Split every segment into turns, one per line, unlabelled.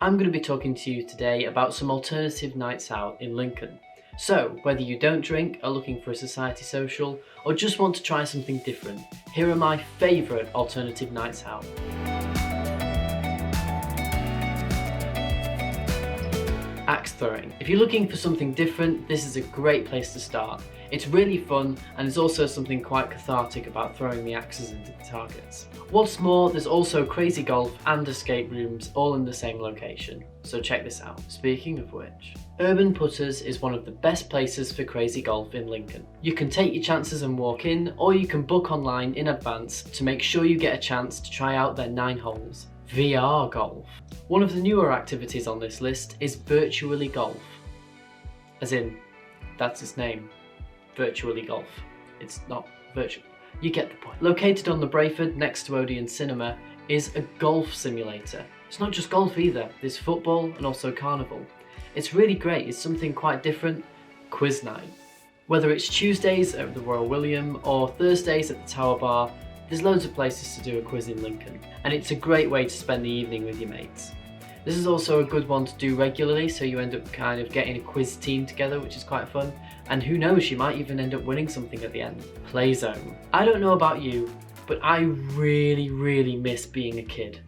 I'm going to be talking to you today about some alternative nights out in Lincoln. So, whether you don't drink, are looking for a society social, or just want to try something different, here are my favourite alternative nights out. Axe throwing. If you're looking for something different, this is a great place to start. It's really fun, and there's also something quite cathartic about throwing the axes into the targets. What's more, there's also crazy golf and escape rooms all in the same location, so check this out. Speaking of which, Urban Putters is one of the best places for crazy golf in Lincoln. You can take your chances and walk in, or you can book online in advance to make sure you get a chance to try out their 9 holes. VR golf. One of the newer activities on this list is virtually golf. As in, that's its name. Virtually golf. It's not virtual. You get the point. Located on the Brayford next to Odeon Cinema is a golf simulator. It's not just golf either, there's football and also carnival. It's really great, it's something quite different. Quiz night. Whether it's Tuesdays at the Royal William or Thursdays at the Tower Bar, there's loads of places to do a quiz in Lincoln, and it's a great way to spend the evening with your mates. This is also a good one to do regularly, so you end up kind of getting a quiz team together, which is quite fun. And who knows, you might even end up winning something at the end. Playzone. I don't know about you, but I really miss being a kid.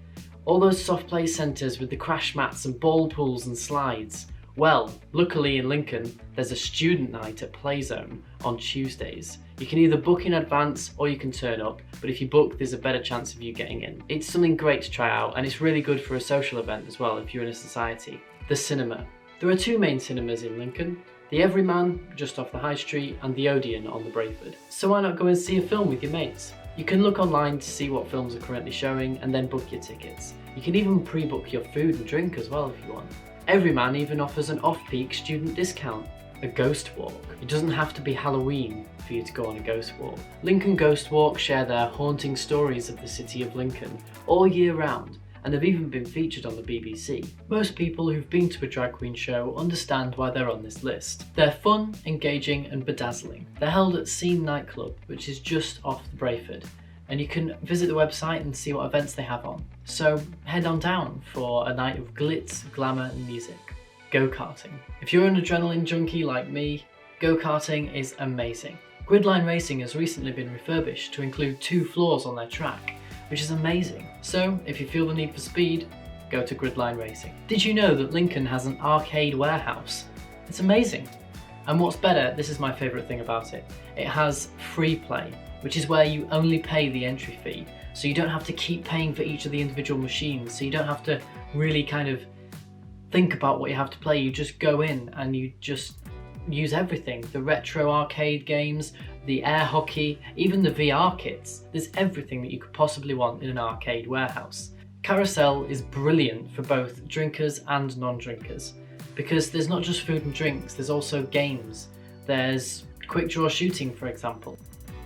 All those soft play centres with the crash mats and ball pools and slides. Well, luckily in Lincoln, there's a student night at Playzone on Tuesdays. You can either book in advance or you can turn up, but if you book, there's a better chance of you getting in. It's something great to try out, and it's really good for a social event as well if you're in a society. The cinema. There are 2 main cinemas in Lincoln, the Everyman just off the High Street and the Odeon on the Brayford. So why not go and see a film with your mates? You can look online to see what films are currently showing and then book your tickets. You can even pre-book your food and drink as well if you want. Everyman even offers an off-peak student discount. A ghost walk. It doesn't have to be Halloween for you to go on a ghost walk. Lincoln Ghost Walk share their haunting stories of the city of Lincoln all year round, and they've even been featured on the BBC. Most people who've been to a drag queen show understand why they're on this list. They're fun, engaging and bedazzling. They're held at Scene Nightclub, which is just off the Brayford, and you can visit the website and see what events they have on. So head on down for a night of glitz, glamour and music. Go-karting. If you're an adrenaline junkie like me, go-karting is amazing. Gridline Racing has recently been refurbished to include 2 floors on their track, which is amazing. So if you feel the need for speed, go to Gridline Racing. Did you know that Lincoln has an arcade warehouse? It's amazing. And what's better, this is my favourite thing about it, it has free play, which is where you only pay the entry fee. So you don't have to keep paying for each of the individual machines, so you don't have to really kind of think about what you have to play. You just go in and you just use everything. The retro arcade games, the air hockey, even the VR kits. There's everything that you could possibly want in an arcade warehouse. Carousel is brilliant for both drinkers and non-drinkers because there's not just food and drinks, there's also games. There's quick draw shooting, for example.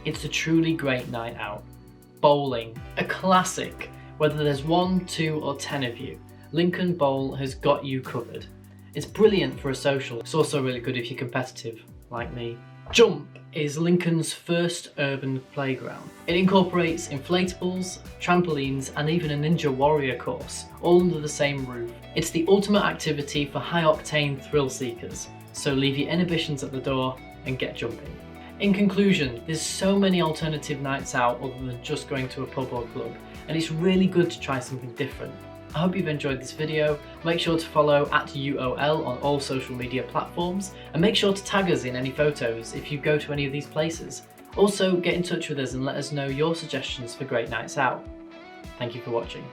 It's a truly great night out. Bowling, a classic. Whether there's 1, 2 or 10 of you, Lincoln Bowl has got you covered. It's brilliant for a social. It's also really good if you're competitive, like me. Jump is Lincoln's first urban playground. It incorporates inflatables, trampolines and even a Ninja Warrior course, all under the same roof. It's the ultimate activity for high-octane thrill seekers, so leave your inhibitions at the door and get jumping. In conclusion, there's so many alternative nights out other than just going to a pub or club, and it's really good to try something different. I hope you've enjoyed this video. Make sure to follow @UOL on all social media platforms, and make sure to tag us in any photos if you go to any of these places. Also, get in touch with us and let us know your suggestions for great nights out. Thank you for watching.